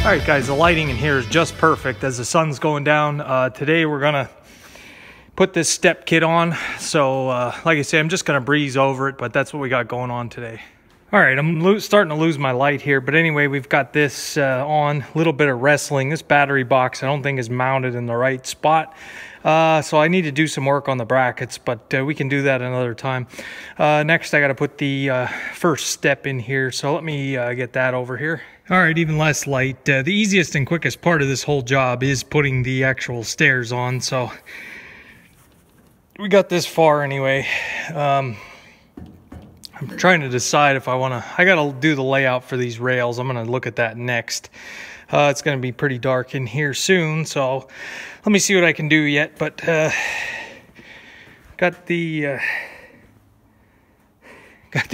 Alright guys, the lighting in here is just perfect as the sun's going down. Today we're gonna put this step kit on. So like I say, I'm just gonna breeze over it, but that's what we got going on today. Alright, I'm starting to lose my light here, but anyway, we've got this on. A little bit of wrestling. This battery box I don't think is mounted in the right spot. So I need to do some work on the brackets, but we can do that another time. Next I got to put the first step in here, so let me get that over here. Alright, even less light. The easiest and quickest part of this whole job is putting the actual stairs on, so we got this far anyway. I'm trying to decide if I want to... I got to do the layout for these rails. I'm going to look at that next. It's going to be pretty dark in here soon, so let me see what I can do yet. But got the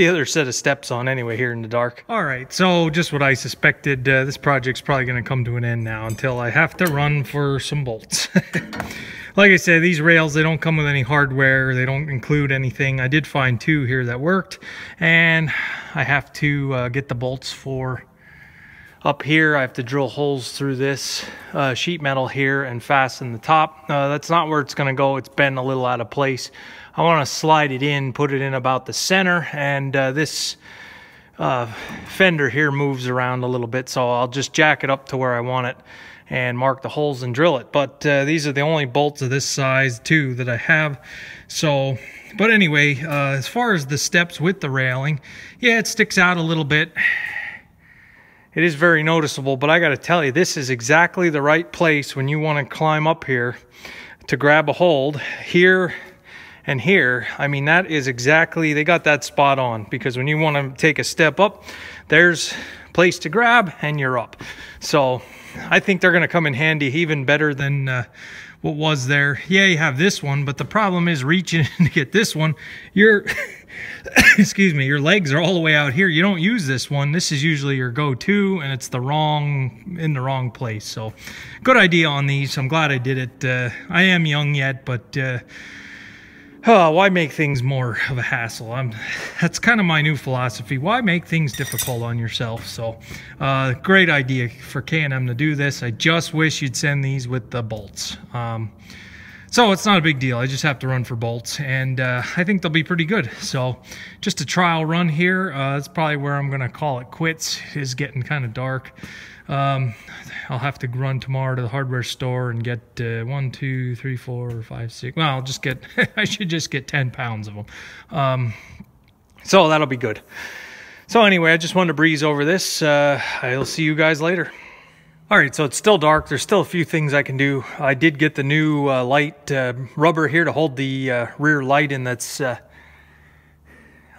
other set of steps on anyway here in the dark. All right, so just what I suspected. This project's probably going to come to an end now until I have to run for some bolts. Like I said, these rails, they don't come with any hardware. They don't include anything. I did find two here that worked, and I have to get the bolts for up here. I have to drill holes through this sheet metal here and fasten the top. That's not where it's going to go. It's bent a little out of place. I want to slide it in, put it in about the center, and this fender here moves around a little bit, so I'll just jack it up to where I want it and mark the holes and drill it. But these are the only bolts of this size too that I have. So, but anyway, as far as the steps with the railing, yeah, it sticks out a little bit. It is very noticeable, but I got to tell you, this is exactly the right place when you want to climb up here to grab a hold here and here. I mean, that is exactly, they got that spot on, because when you want to take a step up, there's a place to grab and you're up. So I think they're going to come in handy even better than what was there. Yeah, you have this one, but the problem is reaching to get this one. Your excuse me, your legs are all the way out here. You don't use this one. This is usually your go-to, and it's in the wrong place. So good idea on these. I'm glad I did it. I am young yet, but why make things more of a hassle? That's kind of my new philosophy. Why make things difficult on yourself? So great idea for K&M to do this. I just wish you'd send these with the bolts. So it's not a big deal. I just have to run for bolts, and I think they'll be pretty good. So just a trial run here. That's probably where I'm going to call it quits. It is getting kind of dark. I'll have to run tomorrow to the hardware store and get 1, 2, 3, 4, 5, 6. Well, I'll just get, I should just get 10 pounds of them. So that'll be good. So anyway, I just wanted to breeze over this. I'll see you guys later. All right, so it's still dark. There's still a few things I can do. I did get the new light rubber here to hold the rear light in. That's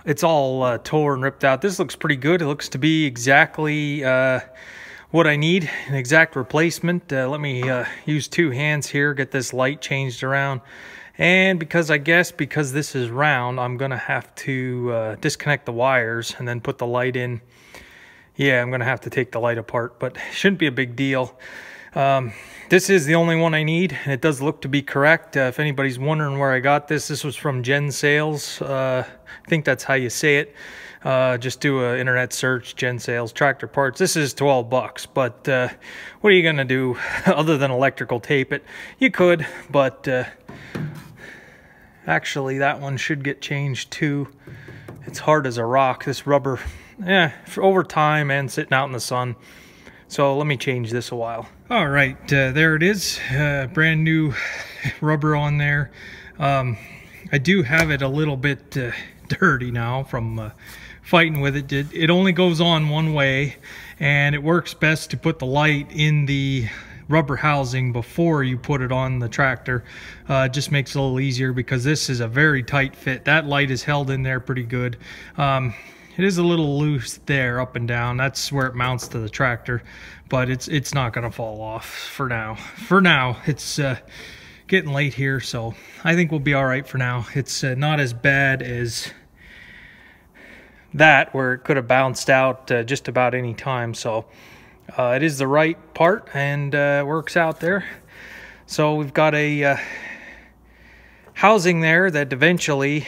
it's all tore and ripped out. This looks pretty good. It looks to be exactly what I need, an exact replacement. Let me use two hands here, get this light changed around. And because this is round, I'm gonna have to disconnect the wires and then put the light in. Yeah, I'm gonna have to take the light apart, but it shouldn't be a big deal. This is the only one I need, and it does look to be correct. If anybody's wondering where I got this, this was from Gen Sales. I think that's how you say it. Just do an internet search, Gen Sales, tractor parts. This is 12 bucks, but what are you gonna do other than electrical tape it? You could, but actually that one should get changed too. It's hard as a rock, this rubber. Yeah, for over time and sitting out in the sun. So let me change this a while. All right, there it is. Brand new rubber on there. I do have it a little bit dirty now from fighting with it. It only goes on one way, and it works best to put the light in the rubber housing before you put it on the tractor. It just makes it a little easier because this is a very tight fit. That light is held in there pretty good. It is a little loose there, up and down. That's where it mounts to the tractor, but it's not going to fall off for now. For now, it's getting late here, so I think we'll be all right for now. It's not as bad as that, where it could have bounced out just about any time. So it is the right part, and works out there. So we've got a housing there that eventually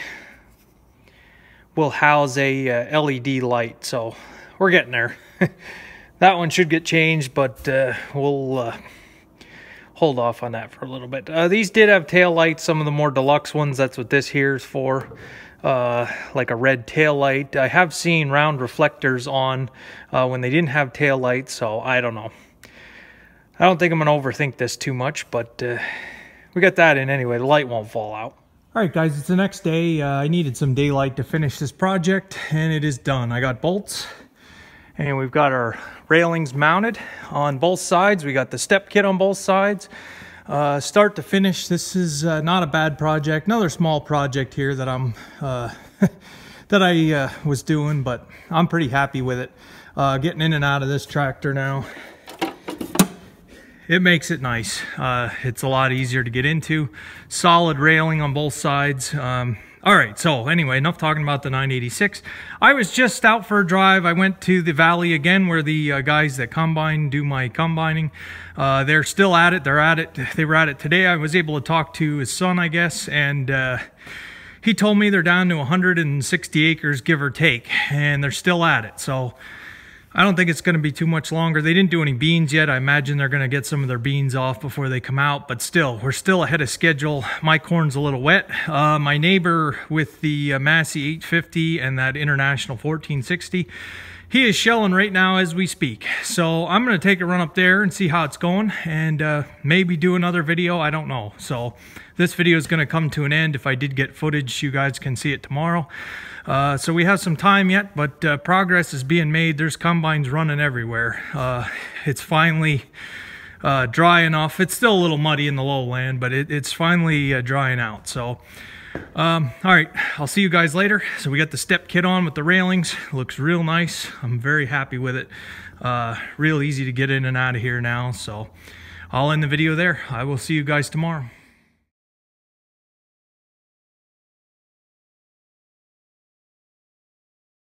will house a LED light. So we're getting there. That one should get changed, but we'll hold off on that for a little bit. These did have tail lights, some of the more deluxe ones. That's what this here is for, like a red tail light. I have seen round reflectors on when they didn't have tail lights, so I don't know. I don't think I'm gonna overthink this too much, but we got that in anyway. The light won't fall out. All right, guys, it's the next day. I needed some daylight to finish this project, and it is done. I got bolts, and we've got our railings mounted on both sides. We got the step kit on both sides. Start to finish, this is not a bad project. Another small project here that I'm that I was doing, but I'm pretty happy with it. Getting in and out of this tractor now, it makes it nice. It's a lot easier to get into. Solid railing on both sides. All right, so anyway, enough talking about the 986. I was just out for a drive. I went to the valley again where the guys that combine do my combining. They're still at it. They're at it. They were at it today. I was able to talk to his son, I guess, and he told me they're down to 160 acres, give or take, and they're still at it. So I don't think it's going to be too much longer. They didn't do any beans yet. I imagine they're going to get some of their beans off before they come out, but still, we're still ahead of schedule. My corn's a little wet. My neighbor with the Massey 850 and that International 1460, he is shelling right now as we speak. So I'm going to take a run up there and see how it's going, and maybe do another video. I don't know. So this video is going to come to an end. If I did get footage, you guys can see it tomorrow. So we have some time yet, but progress is being made. There's combines running everywhere. It's finally dry enough. It's still a little muddy in the lowland, but it's finally drying out. So, all right, I'll see you guys later. So we got the step kit on with the railings. Looks real nice. I'm very happy with it. Real easy to get in and out of here now. So I'll end the video there. I will see you guys tomorrow.